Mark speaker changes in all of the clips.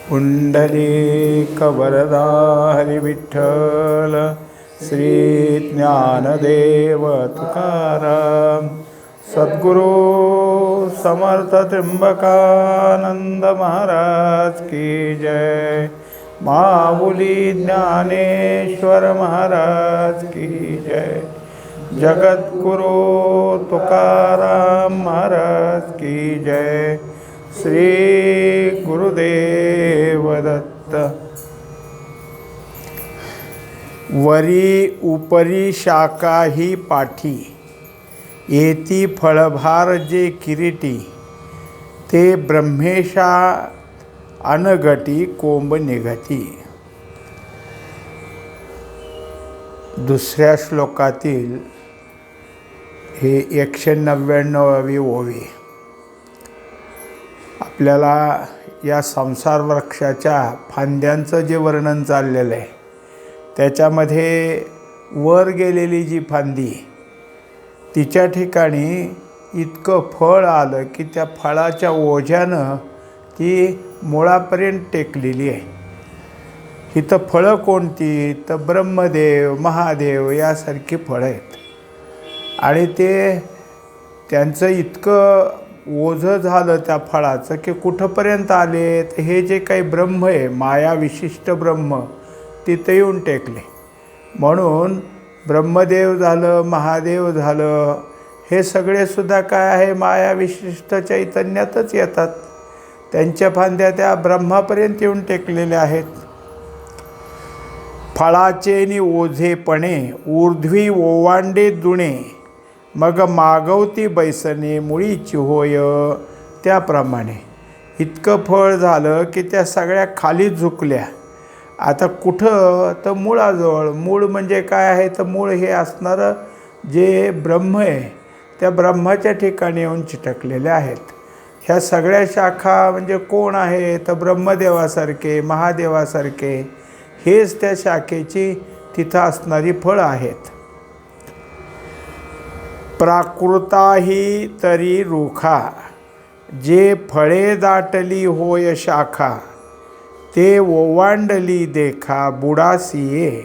Speaker 1: पुंडलीकवरदा हरिविठ्ठल श्री ज्ञानदेव तुकाराम सद्गुरु समर्थ त्र्यंबकानंद महाराज की जय। माऊली ज्ञानेश्वर महाराज की जय। जगद्गुरु तुकाराम महाराज की जय। श्री गुरुदेव दत्त। वरी उपरी शाखा ही पाठी, येती फळभार जे किरीटी, ते ब्रह्मेशा अनगटी कोंब निघती। दुसऱ्या श्लोकातील हे 199वी ओवी आपल्याला या संसार वृक्षाच्या फांद्यांचं जे वर्णन चाललेलं आहे त्याच्यामध्ये वर गेलेली जी फांदी तिच्या ठिकाणी इतकं फळ आलं की त्या फळाच्या ओझ्यानं ती मुळापर्यंत टेकलेली आहे। इथं फळं कोणती तर ब्रह्मदेव महादेव यासारखी फळं आहेत आणि ते त्यांचं इतकं ओझं झालं त्या फळाचं की कुठंपर्यंत आले तर हे जे काही ब्रह्म आहे माया विशिष्ट ब्रह्म तिथं येऊन टेकले। म्हणून ब्रह्मदेव झालं महादेव झालं हे सगळे सुद्धा काय आहे माया विशिष्ट चैतन्यातच येतात। त्यांच्या फांद्या त्या ब्रह्मापर्यंत येऊन टेकलेल्या आहेत। फळाचे नि ओझेपणे ऊर्ध्वी ओवांडे जुणे, मग मागवती बैसणे मुळीची होय। त्याप्रमाणे इतकं फळ झालं की त्या सगळ्या खाली झुकल्या। आता कुठं तर मुळाजवळ। मूळ म्हणजे काय आहे तर मूळ हे असणारं जे ब्रह्म आहे त्या ब्रह्माच्या ठिकाणी येऊन चिटकलेल्या आहेत। ह्या सगळ्या शाखा म्हणजे कोण आहे तर ब्रह्मदेवासारखे महादेवासारखे हेच त्या शाखेची तिथं असणारी फळं आहेत। प्राकृताही तरी रुखा, जे फळे दाटली होय शाखा, ते ओवांडली देखा बुडासिये।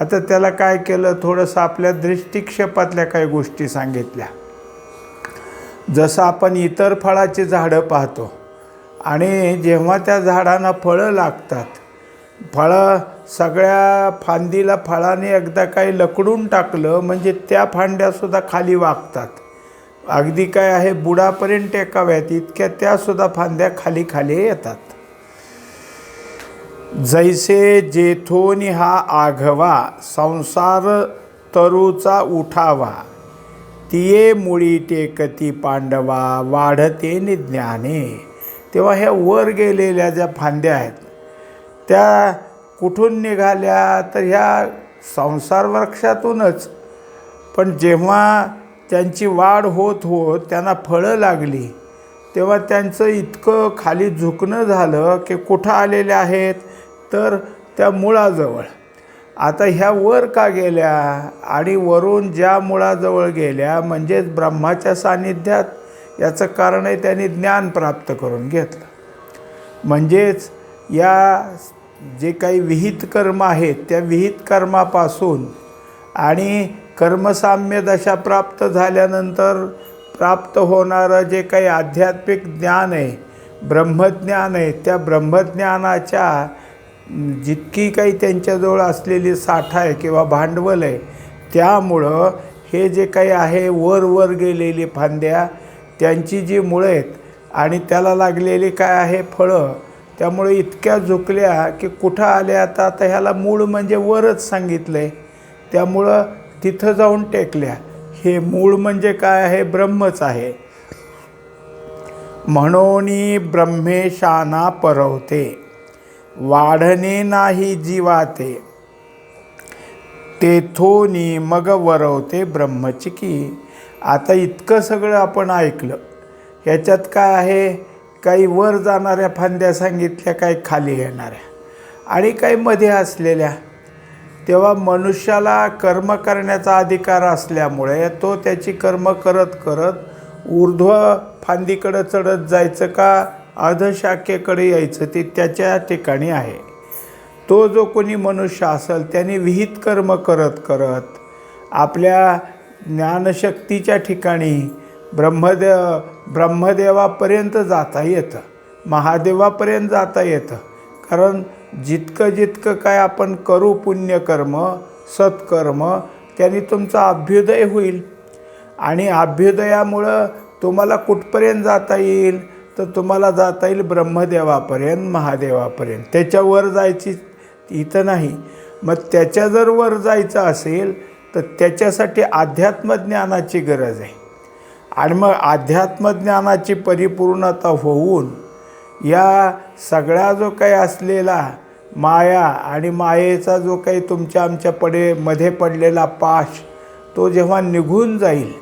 Speaker 1: आता त्याला काय केलं थोडंसं आपल्या दृष्टिक्षेपातल्या काही गोष्टी सांगितल्या। जसं आपण इतर फळाची झाडं पाहतो आणि जेव्हा त्या झाडांना फळं लागतात, फळं सगळ्या फांदीला फळाने एकदा काही लकडून टाकलं म्हणजे त्या फांद्यासुद्धा खाली वागतात। अगदी काय आहे बुडापर्यंत टेकाव्यात इतक्या त्यासुद्धा फांद्या खाली खाली येतात। जैसे जेथोनी हा आघवा संसार तरूचा उठावा, तिये मुळी टेकती पांडवा वाढते निज्ञाने। तेव्हा ह्या वर गेलेल्या ज्या फांद्या आहेत त्या कुठून निघाल्या तर ह्या संसार वृक्षातूनच। पण जेव्हा त्यांची वाढ होत होत त्यांना फळं लागली तेव्हा त्यांचं इतकं खाली झुकणं झालं की कुठं आलेले आहेत तर त्या मुळाजवळ। आता ह्या वर का गेल्या आणि वरून ज्या मुळाजवळ गेल्या म्हणजेच ब्रह्माच्या सान्निध्यात, याचं कारण आहे त्यांनी ज्ञान प्राप्त करून घेतलं। म्हणजेच या जे काही विहित कर्म आहेत त्या विहित कर्मापासून आणि कर्मसाम्य दशा प्राप्त झाल्यानंतर प्राप्त होणारं जे काही आध्यात्मिक ज्ञान आहे ब्रह्मज्ञान आहे, त्या ब्रह्मज्ञानाच्या जितकी काही त्यांच्याजवळ असलेली साठा आहे किंवा भांडवल आहे त्यामुळं हे जे काही आहे वर वर गेलेली फांद्या त्यांची जी मुळं आहेत आणि त्याला लागलेली काय आहे फळं, त्यामुळे इतक्या झुकल्या की कुठं आल्या आता ह्याला मूळ म्हणजे वरच सांगितलं आहे त्यामुळं तिथं जाऊन टेकल्या। हे मूळ म्हणजे काय आहे ब्रह्मच आहे। म्हणोनी ब्रह्मेशाना परवते, वाढणे नाही जीवाते, तेथोनी मग वरवते ब्रह्मचिकी। आता इतकं सगळं आपण ऐकलं, ह्याच्यात काय आहे काही वर जाणाऱ्या फांद्या सांगितल्या, काही खाली येणाऱ्या आणि काही मध्ये असलेल्या। तेव्हा मनुष्याला कर्म करण्याचा अधिकार असल्यामुळे तो त्याची कर्म करत करत ऊर्ध्व फांदीकडे चढत जायचं का अधशाखेकडे यायचं ते त्याच्या ठिकाणी आहे. तो जो कोणी मनुष्य असेल त्याने विहित कर्म करत करत आपल्या ज्ञानशक्तीच्या ठिकाणी ब्रह्मदेवापर्यंत जाता येतं, महादेवापर्यंत जाता येतं. कारण जितकं जितकं काय आपण करू पुण्यकर्म सत्कर्म त्याने तुमचा अभ्युदय होईल. आणि अभ्युदयामुळं तुम्हाला कुठपर्यंत जाता येईल तर तुम्हाला जाता येईल ब्रह्मदेवापर्यंत महादेवापर्यंत. त्याच्यावर जायची इथं नाही. मग त्याच्या जर वर जायचं असेल तर त्याच्यासाठी अध्यात्मज्ञानाची गरज आहे. आणि मग अध्यात्मज्ञानाची परिपूर्णता होऊन या सगळ्या जो काही असलेला माया आणि मायेचा जो काही तुमच्या आमच्या मध्ये पडलेला पाश तो जेव्हा निघून जाईल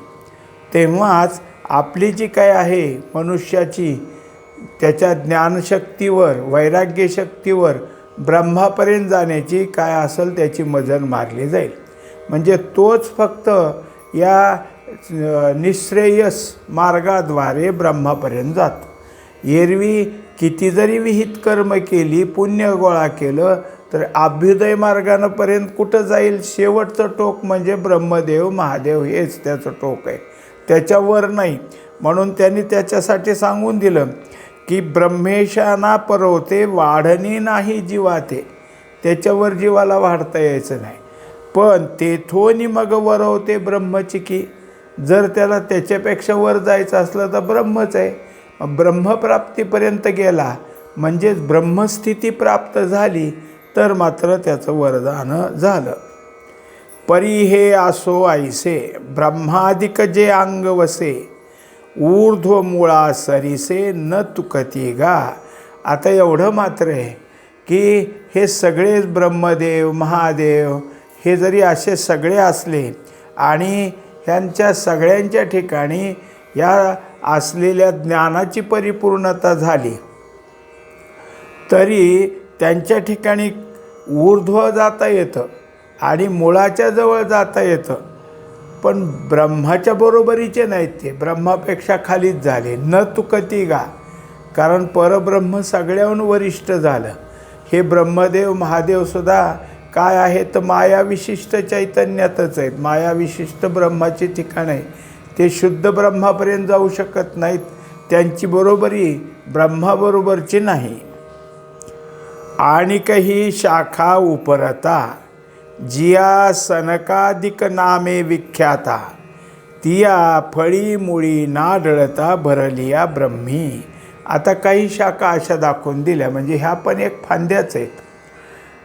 Speaker 1: तेव्हाच आपली जी काय आहे मनुष्याची त्याच्या ज्ञानशक्तीवर वैराग्यशक्तीवर ब्रह्मापर्यंत जाण्याची काय असेल त्याची मजल मारली जाईल. म्हणजे तोच फक्त या निःश्रेयस मार्गाद्वारे ब्रह्मापर्यंत जातो. एरवी किती जरी विहित कर्म केली पुण्य गोळा केलं तर अभ्युदय मार्गांपर्यंत कुठं जाईल? शेवटचं टोक म्हणजे ब्रह्मदेव महादेव हेच त्याचं टोक आहे, त्याच्यावर नाही. म्हणून त्यांनी त्याच्यासाठी सांगून दिलं की ब्रह्मेशाना परवते वाढणी नाही जीवाते. त्याच्यावर जीवाला वाढता यायचं नाही. पण तेथोनी मग वरवते ब्रह्मचिकी. जर त्याला त्याच्यापेक्षा वर जायचं असलं तर ब्रह्मच आहे. ब्रह्मप्राप्तीपर्यंत गेला म्हणजेच ब्रह्मस्थिती प्राप्त झाली तर मात्र त्याचं वरदान झालं. परी हे आसो ऐसे ब्रह्मादिक जे अंग वसे ऊर्ध्व मुळा सरीसे न तुकती गा. आता एवढं मात्र आहे की हे सगळेच ब्रह्मदेव महादेव हे जरी असे सगळे असले आणि ह्यांच्या सगळ्यांच्या ठिकाणी या असलेल्या ज्ञानाची परिपूर्णता झाली तरी त्यांच्या ठिकाणी ऊर्ध्व जाता येतं आणि मुळाच्या जवळ जाता येतं. पण ब्रह्माच्या बरोबरीचे नाहीत, ते ब्रह्मापेक्षा खालीच झाले. न तुकती गा. कारण परब्रह्म सगळ्याहून वरिष्ठ झालं. हे ब्रह्मदेव महादेवसुद्धा काय आहे तर मायाविशिष्ट चैतन्यातच आहेत. मायाविशिष्ट ब्रह्माची ठिकाण आहे. ते शुद्ध ब्रह्मापर्यंत जाऊ शकत नाहीत. त्यांची बरोबरी ब्रह्माबरोबरची नाही. आणि काही शाखा उपरता जिया सनकादिक नामे विख्याता तिया फळी मुळी नाडळता भरलिया ब्रह्मी. आता काही शाखा अशा दाखवून दिल्या म्हणजे ह्या पण एक फांद्याच आहेत.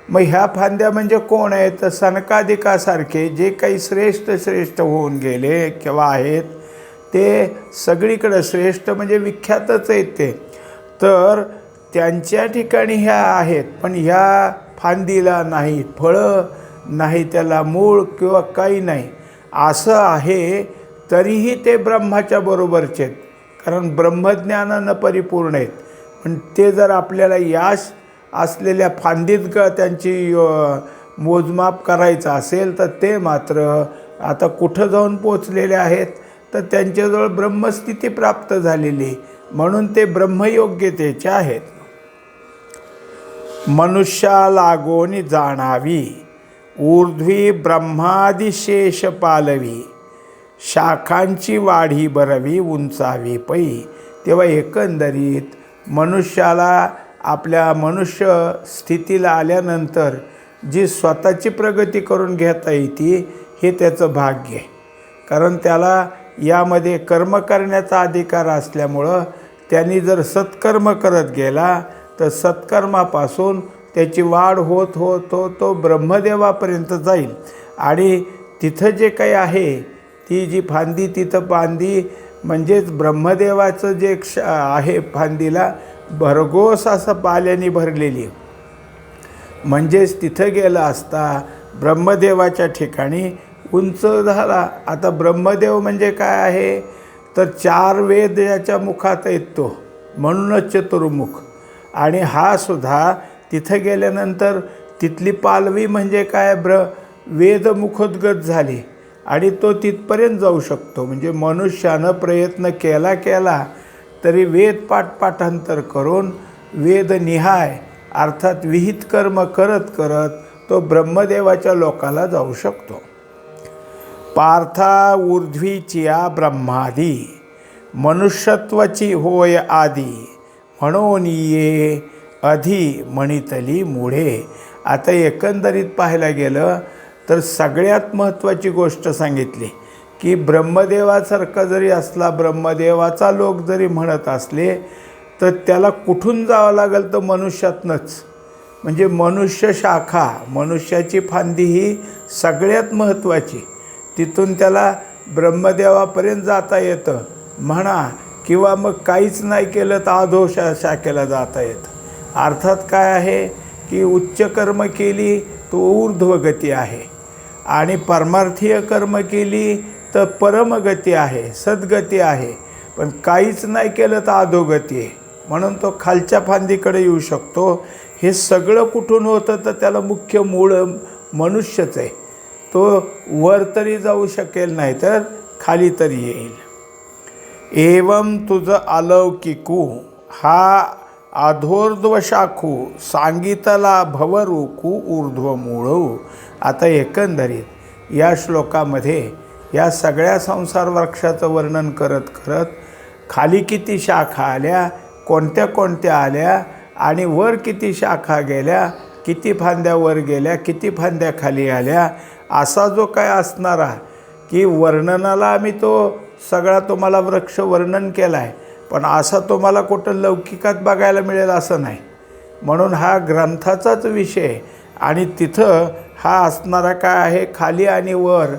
Speaker 1: मग ह्या फांद्या म्हणजे कोण आहेत तर सनकादिकासारखे जे काही श्रेष्ठ होऊन गेले किंवा आहेत ते सगळीकडं श्रेष्ठ म्हणजे विख्यातच आहेत ते. तर त्यांच्या ठिकाणी ह्या आहेत. पण ह्या फांदीला नाही फळं नाही, त्याला मूळ किंवा काही नाही असं आहे. तरीही ते ब्रह्माच्या बरोबरचे आहेत. कारण ब्रह्मज्ञानानं परिपूर्ण आहेत. पण ते जर आपल्याला याश असलेल्या फांदीत त्यांची मोजमाप करायचं असेल तर ते मात्र आता कुठं जाऊन पोचलेले आहेत तर त्यांच्याजवळ ब्रह्मस्थिती प्राप्त झालेली म्हणून ते ब्रह्मयोग्यतेचे आहेत. मनुष्या लागोनी जाणावी ऊर्ध्वी ब्रह्मादिशेष पालवी शाखांची वाढी बरवी उंचावी पै. तेव्हा एकंदरीत मनुष्याला आपल्या मनुष्य स्थितीला आल्यानंतर जी स्वतःची प्रगती करून घेता येते हे त्याचं भाग्य आहे. कारण त्याला यामध्ये कर्म करण्याचा अधिकार असल्यामुळं त्यांनी जर सत्कर्म करत गेला तर सत्कर्मापासून त्याची वाढ होत होत होत तो ब्रह्मदेवापर्यंत जाईल. आणि तिथं जे काही आहे ती जी फांदी तिथं फांदी म्हणजेच ब्रह्मदेवाचं जे आहे फांदीला भरघोस असं पाल्याने भरलेली. म्हणजेच तिथं गेला असता ब्रह्मदेवाच्या ठिकाणी उंच झाला. आता ब्रह्मदेव म्हणजे काय आहे तर 4 वेद याच्या मुखात येतो म्हणूनच चतुर्मुख. आणि हा सुद्धा तिथं गेल्यानंतर तिथली पालवी म्हणजे काय वेदमुखोद्गत झाली आणि तो तिथपर्यंत जाऊ शकतो. म्हणजे मनुष्यानं प्रयत्न केला तरी वेद पाठांतर करून वेदनिहाय अर्थात विहित कर्म करत करत तो ब्रह्मदेवाच्या लोकाला जाऊ शकतो. पार्था ऊर्ध्वीचिया ब्रह्मादी मनुष्यत्वाची होय आदी म्हणून ये अधि मणितली मुळे. आता एकंदरीत पाहायला गेलं तर सगळ्यात महत्त्वाची गोष्ट सांगितली की ब्रह्मदेवासारखा जरी असला, ब्रह्मदेवाचा लोक जरी म्हणत असले तर त्याला कुठून जावं लागेल तर मनुष्यातनंच. म्हणजे मनुष्य शाखा, मनुष्याची फांदी ही सगळ्यात महत्त्वाची. तिथून त्याला ब्रह्मदेवापर्यंत जाता येतं म्हणा, किंवा मग काहीच नाही केलं तर अधो शाखेला जाता येतं. अर्थात काय आहे की उच्च कर्म केली तो ऊर्ध्वगती आहे आणि परमार्थीय कर्म केली तर परमगती आहे, सद्गती आहे. पण काहीच नाही केलं तर अधोगती आहे, म्हणून तो खालच्या फांदीकडे येऊ शकतो. हे सगळं कुठून होतं तर त्याला मुख्य मूळ मनुष्यच आहे. तो वर तरी जाऊ शकेल नाही तर खाली तरी येईल. एवं तुझं अलौकिकू हा अधोर्ध्व शाखू सांगितला भवरूकू ऊर्ध्व मूळ. आता एकंदरीत या श्लोकामध्ये या सगळ्या संसार वृक्षाचं वर्णन करत करत खाली किती शाखा आल्या, कोणत्या कोणत्या आल्या आणि वर किती शाखा गेल्या, किती फांद्या वर गेल्या, किती फांद्या खाली आल्या, असा जो काय असणारा की वर्णनाला आम्ही तो सगळा तुम्हाला वृक्ष वर्णन केला आहे, पण असा तुम्हाला कुठं लौकिकात बघायला मिळेल असं नाही. म्हणून हा ग्रंथाचाच विषय आणि तिथं हा असणारा काय आहे, खाली आणि वर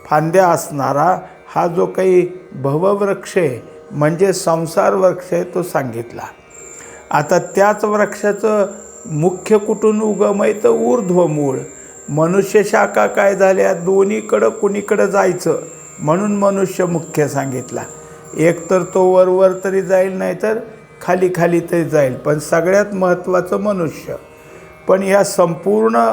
Speaker 1: फांद्या असणारा हा जो काही भववृक्ष आहे म्हणजे संसार वृक्ष आहे तो सांगितला. आता त्याच वृक्षाचं मुख्य कुठून उगम आहे तर ऊर्ध्वमूळ. मनुष्य शाखा काय झाल्या, दोन्हीकडं कुणीकडं जायचं म्हणून मनुष्य मुख्य सांगितला. एक तर तो वर तरी जाईल नाही तर खाली खाली तरी जाईल, पण सगळ्यात महत्त्वाचं मनुष्य. पण ह्या संपूर्ण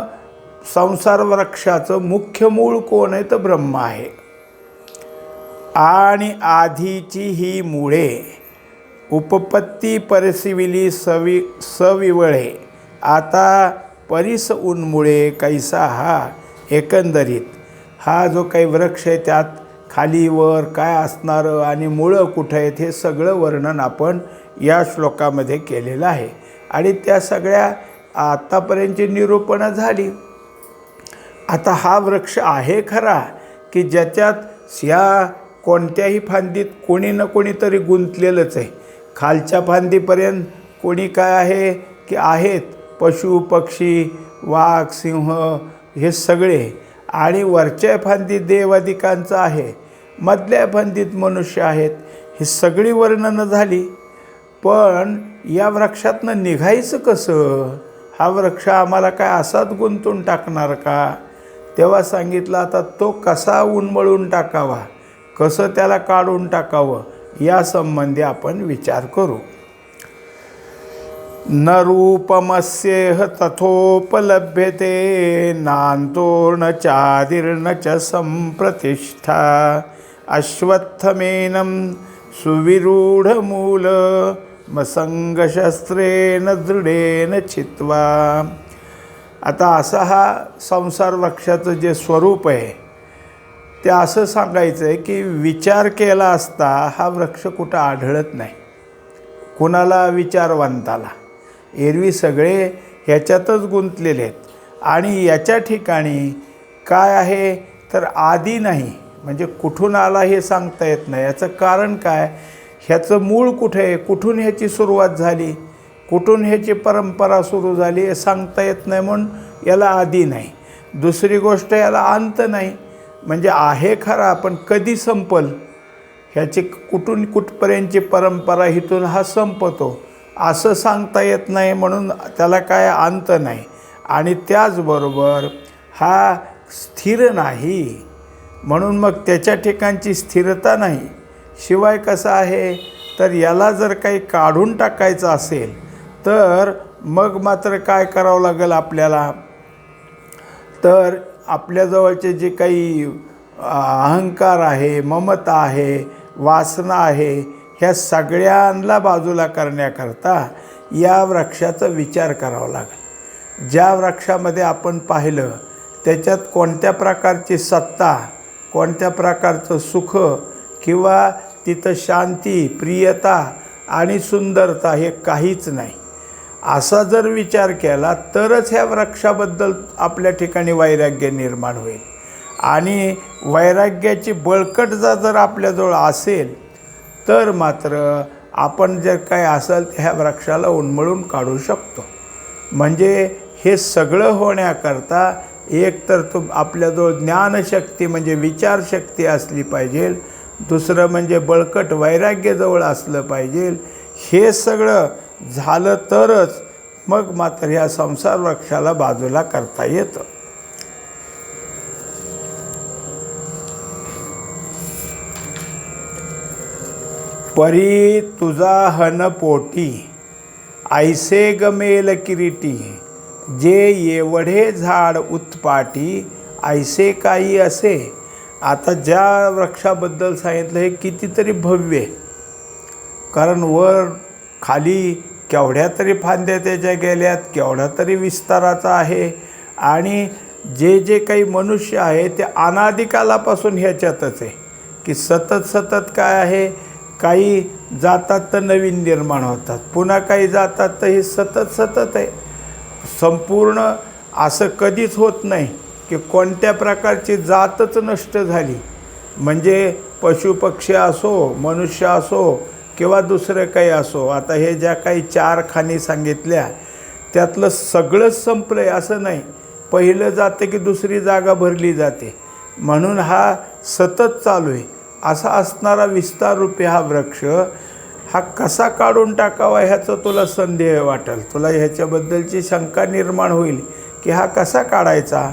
Speaker 1: संसार वृक्षाचं मुख्य मूळ कोण आहे तर ब्रह्म आहे. आणि आधीची ही मुळे उपपत्ती परिसिविली सविवळे आता परिस उन्मुळे कैसा. हा एकंदरीत हा जो काही वृक्ष आहे त्यात खाली वर काय असणारं आणि मुळं कुठं आहेत हे सगळं वर्णन आपण या श्लोकामध्ये केलेलं आहे. आणि त्या सगळ्या आत्तापर्यंतची निरूपणं झाली. आता हा वृक्ष आहे खरा की ज्याच्यात या कोणत्याही फांदीत कोणी ना कोणीतरी गुंतलेलंच आहे. खालच्या फांदीपर्यंत कोणी काय आहे की आहेत पशु पक्षी वाघ सिंह हे सगळे, आणि वरच्या फांदीत देवादिकांचं आहे, मधल्या फांदीत मनुष्य आहेत. ही सगळी वर्णनं झाली. पण या वृक्षातनं निघायचं कसं, हा वृक्ष आम्हाला काय असाच गुंतून टाकणार का. तेव्हा सांगितलं आता तो कसा उन्मळून टाकावा, कसं त्याला काढून टाकावं या संबंधी आपण विचार करू. न रूपमस्येह तथोपलभ्यते नान्तो न चादिर्न च संप्रतिष्ठा अश्वत्थमेनं सुविरूढमूल मसंगशस्त्रेण दृढेन छित्त्वा. आता असा हा संसार वृक्षाचं जे स्वरूप आहे ते असं सांगायचं आहे की विचार केला असता हा वृक्ष कुठं आढळत नाही कुणाला, विचारवंताला. एरवी सगळे ह्याच्यातच गुंतलेले आहेत. आणि याच्या ठिकाणी काय आहे तर आदी नाही, म्हणजे कुठून आला हे सांगता येत नाही. याचं कारण काय, ह्याचं मूळ कुठे आहे, कुठून ह्याची सुरुवात झाली, कुठून ह्याची परंपरा सुरू झाली हे सांगता येत नाही, म्हणून याला आदी नाही. दुसरी गोष्ट याला अंत नाही, म्हणजे आहे खरा पण कधी संपल, ह्याची कुठून कुठपर्यंतची परंपरा इथून हा संपतो असं सांगता येत नाही, म्हणून त्याला काय अंत नाही. आणि त्याचबरोबर हा स्थिर नाही, म्हणून मग त्याच्या ठिकाणची स्थिरता नाही. शिवाय कसं आहे तर याला जर काही काढून टाकायचं असेल तर मग मात्र काय करावं लागेल आपल्याला, तर आपल्याजवळचे जे काही अहंकार आहे, ममता आहे, वासना आहे, ह्या सगळ्यांना बाजूला करण्याकरता या वृक्षाचा विचार करावा लागेल. ज्या वृक्षामध्ये आपण पाहिलं त्याच्यात कोणत्या प्रकारची सत्ता, कोणत्या प्रकारचं सुख किंवा तिथं शांती, प्रियता आणि सुंदरता हे काहीच नाही. असा जर विचार केला तरच ह्या वृक्षाबद्दल आपल्या ठिकाणी वैराग्य निर्माण होईल. आणि वैराग्याची बळकटता जर आपल्याजवळ असेल तर मात्र आपण जर काय असेल तर ह्या वृक्षाला उन्मळून काढू शकतो. म्हणजे हे सगळं होण्याकरता एक तर तो आपल्याजवळ ज्ञानशक्ती म्हणजे विचारशक्ती असली पाहिजे, दुसरं म्हणजे बळकट वैराग्य जवळ असलं पाहिजे. हे सगळं झालं तरच मग मात्र ह्या संसार वृक्षाला बाजूला करता येतं. परी तुझा हन पोटी ऐसे गमेल किरीटी, जे एवढे झाड उत्पाटी ऐसे काही असे. आता ज्या वृक्षाबद्दल सांगितलं हे कितीतरी भव्य आहे, कारण वर खाली केवढ्या तरी फांद्या त्याच्या गेल्यात, केवढा तरी विस्ताराचा आहे. आणि जे जे काही मनुष्य आहे ते अनादिकालापासून ह्याच्यातच आहे की सतत काय आहे, काही जातात तर नवीन निर्माण होतात, पुन्हा काही जातात तर हे सतत आहे. संपूर्ण असं कधीच होत नाही की कोणत्या प्रकारची जातच नष्ट झाली. म्हणजे पशुपक्षी असो, मनुष्य असो किंवा दुसरं काही असो. आता हे ज्या काही 4 खाणी सांगितल्या त्यातलं सगळंच संपलं आहे असं नाही. पहिलं जातं की दुसरी जागा भरली जाते, म्हणून हा सतत चालू आहे. असा असणारा विस्ताररूपी हा वृक्ष हा कसा काढून टाकावा ह्याचं तुला संदेह वाटेल, तुला ह्याच्याबद्दलची शंका निर्माण होईल की हा कसा काढायचा.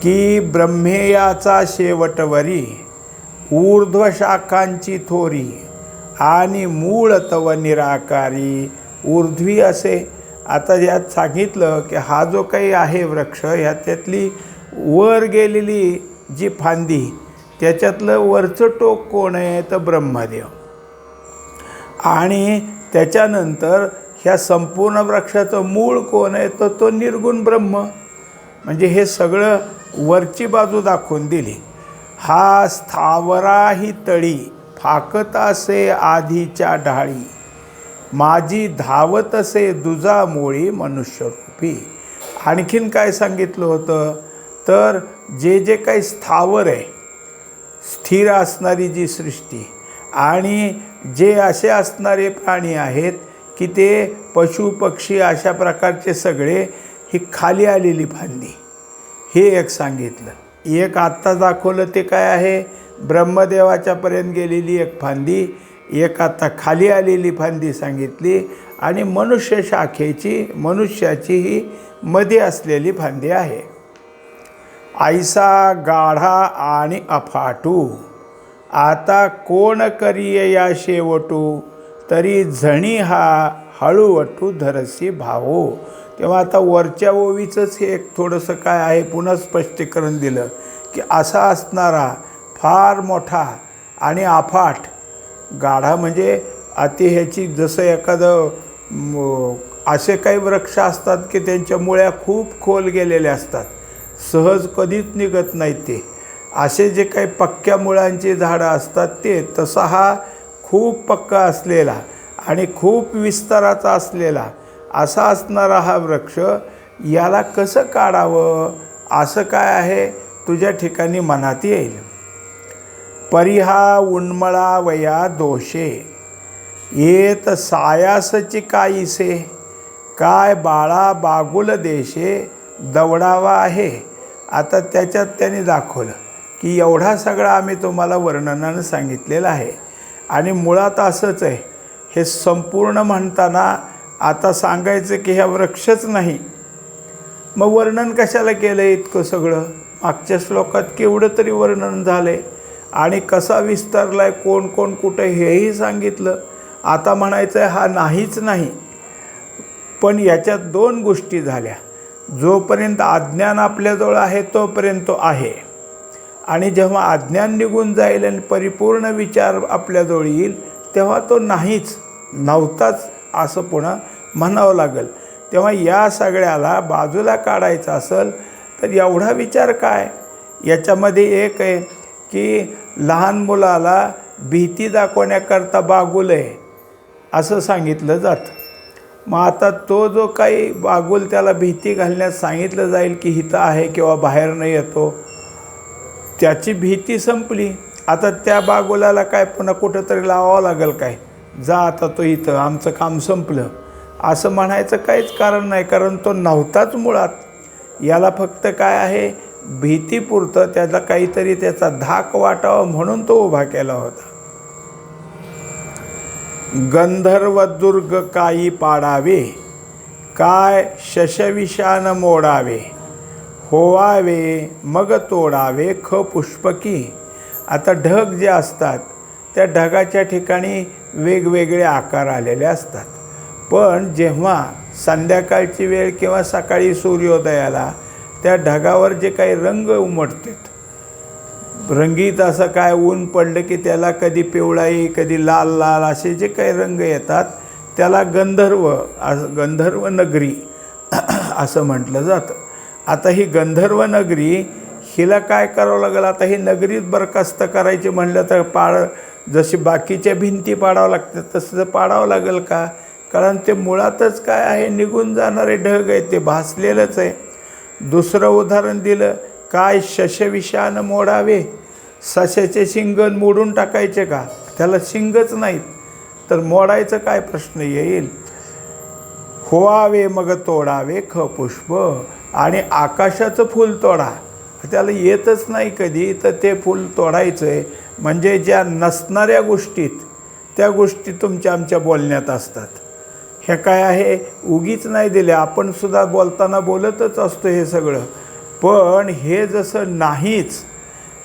Speaker 1: की ब्रह्मेयाचा शेवटवरी ऊर्ध्व शाखांची थोरी, आणि मूळ तव निराकारी ऊर्ध्वी असे. आता यात सांगितलं की हा जो काही आहे वृक्ष ह्याच्यातली वर गेलेली जी फांदी त्याच्यातलं वरचं टोक कोण आहे तर ब्रह्मदेव. आणि त्याच्यानंतर ह्या संपूर्ण वृक्षाचं मूळ कोण आहे तर तो निर्गुण ब्रह्म. म्हणजे हे सगळं वरची बाजू दाखवून दिली. हा स्थावराही तळी फाकत असे आधीच्या ढाळी, माझी धावत असे दुजा मोळी मनुष्यरूपी. आणखीन काय सांगितलं होतं तर जे जे काही स्थावर आहे, स्थिर असणारी जी सृष्टी, आणि जे असे असणारे प्राणी आहेत की ते पशु पक्षी अशा प्रकारचे सगळे ही खाली आलेली फांदी, हे एक सांगितलं. एक आत्ता दाखवलं ते काय आहे, ब्रह्मदेवाच्यापर्यंत गेलेली एक फांदी, एक आता खाली आलेली फांदी सांगितली, आणि मनुष्य शाखेची मनुष्याची ही मध्ये असलेली फांदी आहे. ऐसा गाढा आणि अफाटू आता कोण करिये या शेवटू, तरी झणी हा हळूवटू धरसी भावो. तेव्हा आता वरच्या ओवीचंच हे एक थोडंसं काय आहे पुन्हा स्पष्टीकरण दिलं की असा असणारा फार मोठा आणि अफाट, गाढा म्हणजे अति ह्याची जसं एखादं असे काही वृक्ष असतात की त्यांच्या मुळ्या खूप खोल गेलेल्या असतात, सहज कधीच निघत नाहीत ते. असे जे काही पक्क्या मुळांची झाडं असतात ते, तसा हा खूप पक्का असलेला आणि खूप विस्ताराचा असलेला असा असणारा हा वृक्ष, याला कसं काढावं असं काय आहे तुझ्या ठिकाणी मनात येईल. परिहा उन्मळा वया दोषे येत सायासची काईसे, काय बाळा बागुल देशे दवडावा आहे. आता त्याच्यात त्यांनी दाखवलं की एवढा सगळा आम्ही तुम्हाला वर्णनानं सांगितलेलं आहे, आणि मुळात असंच आहे. हे संपूर्ण म्हणताना आता सांगायचं की ह्या वृक्षच नाही, मग वर्णन कशाला केलं इतकं सगळं. मागच्या श्लोकात केवढं तरी वर्णन झालं आहे, आणि कसा विस्तारला आहे, कोण कोण कुठं हेही सांगितलं. आता म्हणायचं आहे हा नाहीच नाही. पण याच्यात 2 गोष्टी झाल्या. जोपर्यंत अज्ञान आपल्याजवळ आहे तोपर्यंत तो आहे, आणि जेव्हा अज्ञान निघून जाईल आणि परिपूर्ण विचार आपल्याजवळ येईल तेव्हा तो नाहीच, नव्हताच असं पुन्हा म्हणावं लागेल. तेव्हा या सगळ्याला बाजूला काढायचं असेल तर एवढा विचार काय. याच्यामध्ये एक आहे की लहान मुलाला भीती दाखवण्याकरता बागुल आहे असं सांगितलं जातं. मग आता तो जो काही बागुल त्याला भीती घालण्यास सांगितलं जाईल की हिथं आहे किंवा बाहेर नाही येतो, त्याची भीती संपली. आता त्या बागुलाला काय पुन्हा कुठंतरी लावावं लागेल काय, जा आता तो इथं, आमचं काम संपलं असं म्हणायचं काहीच कारण नाही, कारण तो नव्हताच मुळात. याला फक्त काय आहे, भीतीपुरतं त्याला काहीतरी त्याचा धाक वाटावा म्हणून तो उभा केला होता. गंधर्वदुर्ग काही पाडावे, काय शशविशान मोडावे, होवावे मग तोडावे ख पुष्पकी. आता ढग जे असतात त्या ढगाच्या ठिकाणी वेगवेगळे आकार आलेले असतात, पण जेव्हा संध्याकाळची वेळ किंवा सकाळी सूर्योदयाला त्या ढगावर जे काही रंग उमटतात, रंगीत असं काय ऊन पडलं की त्याला कधी पिवळाई कधी लाल लाल असे जे काही रंग येतात त्याला गंधर्व नगरी असं म्हटलं जातं. आता ही गंधर्व नगरी, हिला काय करावं लागेल, आता ही नगरीत बरखास्त करायची म्हणलं तर जशी बाकीच्या भिंती पाडावं लागतात तसं पाडावं लागेल का, कारण ते मुळातच काय आहे, निघून जाणारे ढग आहेत, ते भासलेलंच आहे. दुसरं उदाहरण दिलं, काय शशविशान मोडावे, सशाचे शिंग मोडून टाकायचे का, त्याला शिंगच नाहीत तर मोडायचं काय प्रश्न येईल. होवावे मग तोडावे ख पुष्प, आणि आकाशाचं फूल तोडा, त्याला येतच नाही कधी तर ते फूल तोडायचं आहे. म्हणजे ज्या नसणाऱ्या गोष्टीत त्या गोष्टी तुमच्या आमच्या बोलण्यात असतात. हे काय आहे, उगीच नाही दिले, आपण सुद्धा बोलताना बोलतच असतो हे सगळं, पण हे जसं नाहीच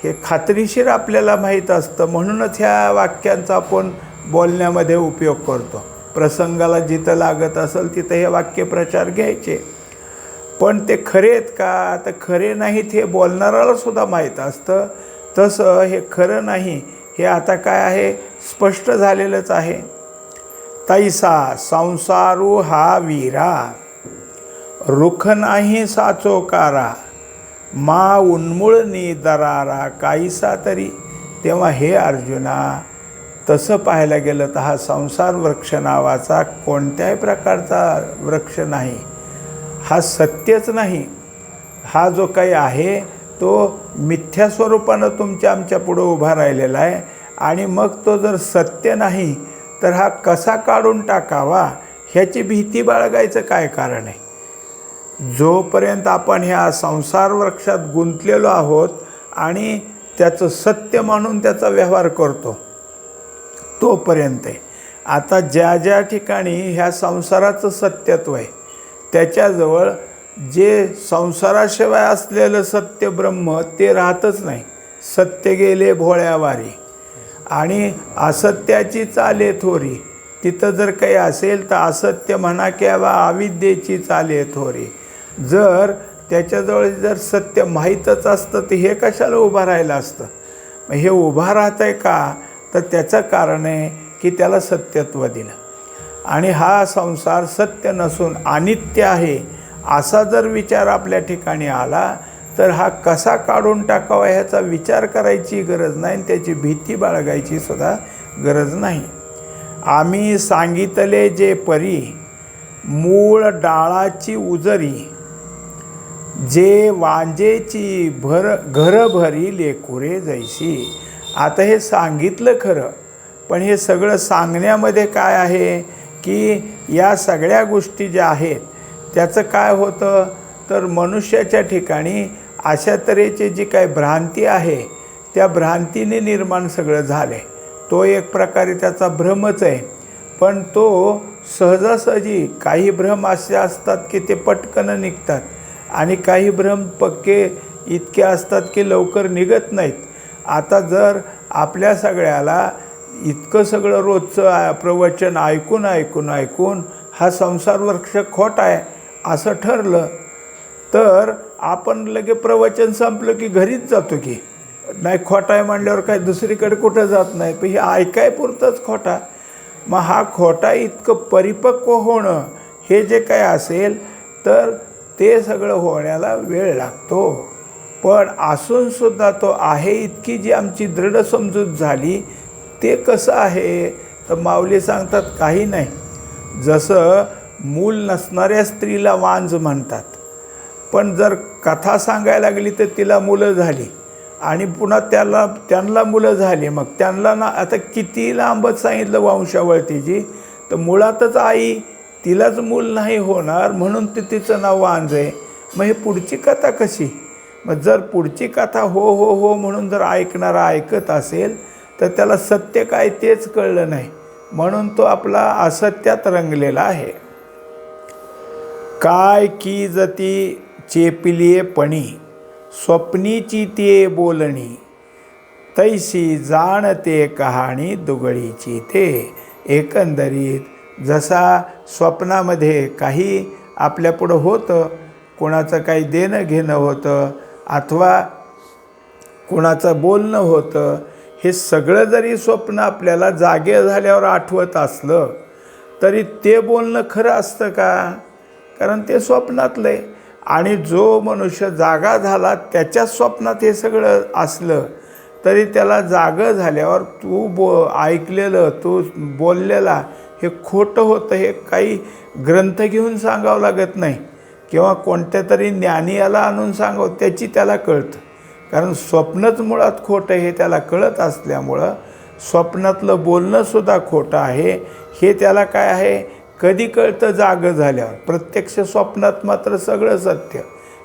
Speaker 1: हे खात्रीशीर आपल्याला माहीत असतं, म्हणूनच ह्या वाक्यांचा आपण बोलण्यामध्ये उपयोग करतो. प्रसंगाला जिथं लागत असेल तिथं हे वाक्यप्रचार घ्यायचे. पण ते खरे आहेत का, तर खरे नाहीत हे बोलणाऱ्याला सुद्धा माहीत असतं. तसं हे खरं नाही हे आता काय आहे, स्पष्ट झालेलंच आहे. तैसा संसारू हा वीरा, रुख नाही साचोकारा, मा उन्मुळनी दरारा काहीसा तरी. तेव्हा हे अर्जुना, तसं पाहायला गेलं तर हा संसार वृक्ष नावाचा कोणत्याही प्रकारचा वृक्ष नाही, हा सत्यच नाही. हा जो काही आहे तो मिथ्या स्वरूपानं तुमच्या आमच्या पुढं उभा राहिलेला आहे. आणि मग तो जर सत्य नाही तर हा कसा काढून टाकावा ह्याची भीती बाळगायचं काय कारण आहे. जोपर्यंत आपण ह्या संसार वृक्षात गुंतलेलो आहोत आणि त्याचं सत्य मानून त्याचा व्यवहार करतो तोपर्यंत आहे. आता ज्या ज्या ठिकाणी ह्या संसाराचं सत्यत्व आहे त्याच्याजवळ जे संसाराशिवाय असलेलं सत्य ब्रह्म ते राहतच नाही. सत्य गेले भोळ्यावारी आणि असत्याची चाले थोरी. तिथं जर काही असेल तर असत्य म्हणा किंवा अविद्येची चाले थोरी. जर त्याच्याजवळ जर सत्य माहीतच असतं तर हे कशाला उभं राहिलं असतं. मग हे उभं राहतं आहे का, तर त्याचं कारण आहे की त्याला सत्यत्व दिलं. आणि हा संसार सत्य नसून अनित्य आहे असा जर विचार आपल्या ठिकाणी आला तर हा कसा काढून टाकावा ह्याचा विचार करायची गरज नाही, त्याची भीती बाळगायची सुद्धा गरज नाही. आम्ही सांगितले जे परी, मूळ डाळाची उजरी, जे वांजेची घरभरी लेकुरे जैशी. आता हे सांगितलं खरं, पण हे सगळं सांगण्यामध्ये काय आहे की या सगळ्या गोष्टी ज्या आहेत त्याचं काय होतं, तर मनुष्याच्या ठिकाणी अशा तऱ्हेची जी काही भ्रांती आहे त्या भ्रांतीने निर्माण सगळं झालं. तो एक प्रकारे त्याचा भ्रमच आहे. पण तो सहजासहजी, काही भ्रम असे असतात की ते पटकन निघतात आणि काही भ्रम पक्के इतके असतात की लवकर निघत नाहीत. आता जर आपल्या सगळ्याला इतकं सगळं रोजचं प्रवचन ऐकून हा संसार वृक्ष खोटा आहे असं ठरलं तर आपण लगे प्रवचन संपलं की घरीच जातो की नाही. खोटा आहे म्हणल्यावर काय दुसरीकडे कुठं जात नाही. पण हे ऐकाय पुरतंच खोटा. मग हा खोटा इतकं परिपक्व होणं हे जे काय असेल तर ते सगळं होण्याला वेळ लागतो. पण असूनसुद्धा तो आहे इतकी जी आमची दृढ समजूत झाली ते कसं आहे तर माऊली सांगतात काही नाही. जसं मूल नसणाऱ्या स्त्रीला वांज म्हणतात, पण जर कथा सांगायला लागली तर तिला मुलं झाली आणि पुन्हा त्यांना मुलं झाली. मग त्यांना ना आता किती लांबच सांगितलं वंशावळतीची, तर मुळातच आई तिलाच मूल नाही होणार म्हणून तिचं नाव वांज आहे. मग हे पुढची कथा कशी? मग जर पुढची कथा हो हो हो म्हणून जर ऐकणारा ऐकत असेल तर त्याला सत्य काय तेच कळलं नाही, म्हणून तो आपला असत्यात रंगलेला आहे. काय की जती चेपिलिये पणी स्वप्नीची ते बोलणी, तैसी जाणते कहाणी दुगळीची ते. एकंदरीत जसा स्वप्नामध्ये काही आपल्यापुढं होतं, कोणाचं काही देणं घेणं होतं अथवा कोणाचं बोलणं होतं, हे सगळं जरी स्वप्न आपल्याला जागे झाल्यावर आठवत असलं तरी ते बोलणं खरं असतं का? कारण ते स्वप्नातलं आहे. आणि जो मनुष्य जागा झाला त्याच्या स्वप्नात हे सगळं असलं तरी त्याला जागं झाल्यावर तू ऐकलेलं तू बोललेला हे खोटं होतं हे काही ग्रंथ घेऊन सांगावं लागत नाही किंवा कोणत्या तरी ज्ञानी याला आणून सांगावं त्याची त्याला कळतं. कारण स्वप्नच मुळात खोटं हे त्याला कळत असल्यामुळं स्वप्नातलं बोलणंसुद्धा खोटं आहे हे त्याला काय आहे कधी कळतं? जागं झाल्यावर. प्रत्यक्ष स्वप्नात मात्र सगळं सत्य,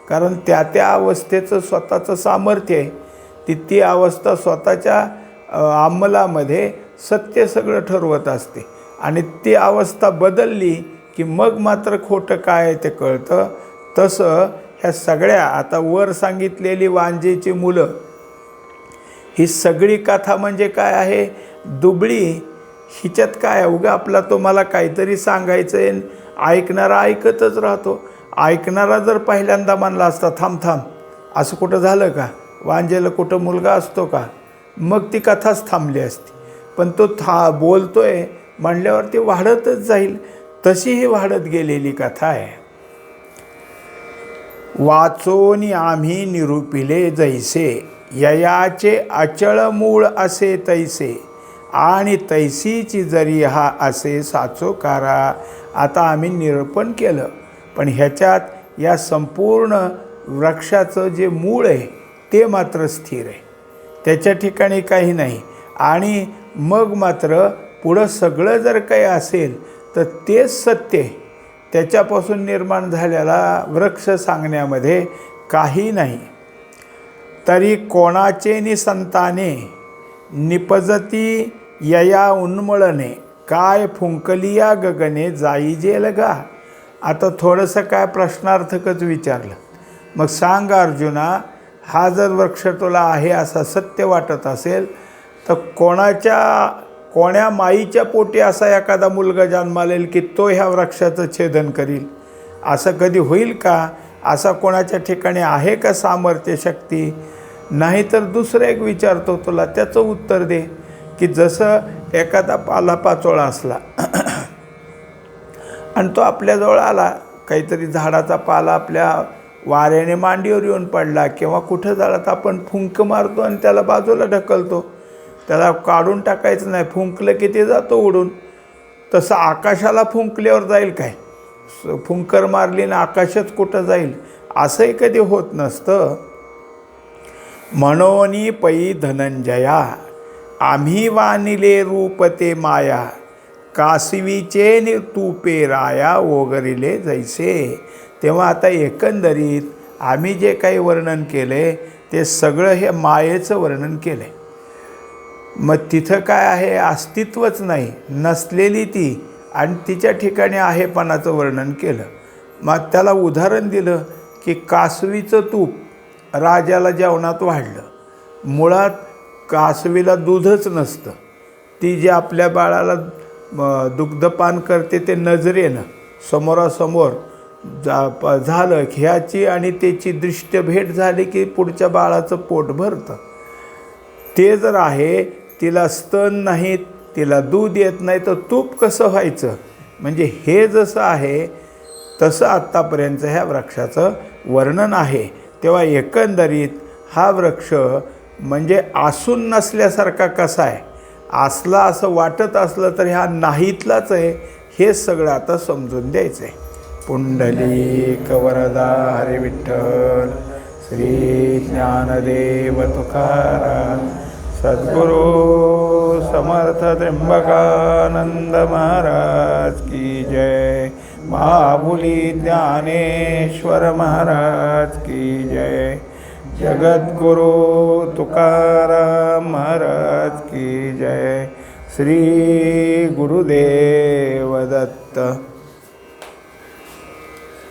Speaker 1: कारण त्या अवस्थेचं स्वतःचं सामर्थ्य आहे. ती अवस्था स्वतःच्या अंमलामध्ये सत्य सगळं ठरवत असते आणि ती अवस्था बदलली की मग मात्र खोटं काय आहे ते कळतं. तसं ह्या सगळ्या आता वर सांगितलेली वांजेची मुलं ही सगळी कथा म्हणजे काय आहे? दुबळी. हिच्यात काय उगा आपला तो मला काहीतरी सांगायचं आहे, ऐकणारा ऐकतच राहतो. ऐकणारा जर पहिल्यांदा म्हणला असता थांब थांब असं कुठं झालं का? वांजेला कुठं मुलगा असतो का? मग ती कथाच थांबली असती. पण तो बोलतोय म्हणल्यावर ती वाढतच जाईल. तशी ही वाढत गेलेली कथा आहे. वाचोनी आम्ही निरूपिले जैसे, ययाचे अचळ मूळ असे तैसे, आणि तैसीची जरी हा असे साचोकारा. आता आम्ही निरूपण केलं, पण ह्याच्यात या संपूर्ण वृक्षाचं जे मूळ आहे ते मात्र स्थिर आहे, त्याच्या ठिकाणी काही नाही. आणि मग मात्र पुढं सगळं जर काही असेल तर तेच सत्य आहे. त्याच्यापासून निर्माण झालेला वृक्ष सांगण्यामध्ये काही नाही. तरी कोणाचे नि संताने निपजती यया उन्मळणे, काय फुंकलिया गगने जाई जेल गा. आता थोडंसं काय प्रश्नार्थकच विचारलं. मग सांग अर्जुना, हा जर वृक्ष तुला आहे असा सत्य वाटत असेल तर कोण्या माईच्या पोटी असा एखादा मुलगा जन्मालेल की तो ह्या वृक्षाचं छेदन करील? असं कधी होईल का? असा कोणाच्या ठिकाणी आहे का सामर्थ्य शक्ती? नाही तर दुसरं एक विचारतो तुला, त्याचं उत्तर दे की जसं एखादा पालापाचोळा असला आणि तो आपल्याजवळ आला, काहीतरी झाडाचा पाला आपल्या वाऱ्याने मांडीवर येऊन पडला किंवा कुठं झाला तर आपण फुंक मारतो आणि त्याला बाजूला ढकलतो, त्याला काढून टाकायचं नाही. फुंकलं की ते जातो उडून. तसं आकाशाला फुंकल्यावर जाईल काय? फुंकर मारली ना आकाशच कुठं जाईल? असंही कधी होत नसतं. म्हणोनी पै धनंजया, आम्ही वानिले रूप ते माया, कासवीचे तूपे राया ओगरिले जैसे. तेव्हा आता एकंदरीत आम्ही जे काही वर्णन केले ते सगळं हे मायेचं वर्णन केलं आहे. मग तिथं काय आहे? अस्तित्वच नाही, नसलेली ती, आणि तिच्या ठिकाणी आहेपणाचं वर्णन केलं. मग त्याला उदाहरण दिलं की कासवीचं तूप राजाला जेवणात वाढलं. मुळात कासवीला दूधच नसतं. ती जे आपल्या बाळाला दुग्धपान करते ते नजरेनं समोरासमोर झालं ह्याची आणि त्याची दृष्ट भेट झाली की पुढच्या बाळाचं पोट भरतं. ते जर आहे, तिला स्तन नाहीत, तिला दूध येत नाही तर तूप कसं व्हायचं. म्हणजे हे जसं आहे तसं आत्तापर्यंत ह्या वृक्षाचं वर्णन आहे. तेव्हा एकंदरीत हा वृक्ष म्हणजे आसून नसल्यासारखा कसा आहे, असला असं वाटत असलं तर ह्या नाहीतलाच आहे, हे सगळं आता समजून द्यायचं आहे. पुंडलिक वरदा हरी विठ्ठल, श्री ज्ञानदेव तुकाराम, सद्गुरू समर्थ त्र्यंबकानंद महाराज की जय, महाबुली ज्ञानेश्वर महाराज की जय, जगद्गुरु तुकाराम महाराज की जय, श्री गुरुदेव दत्त.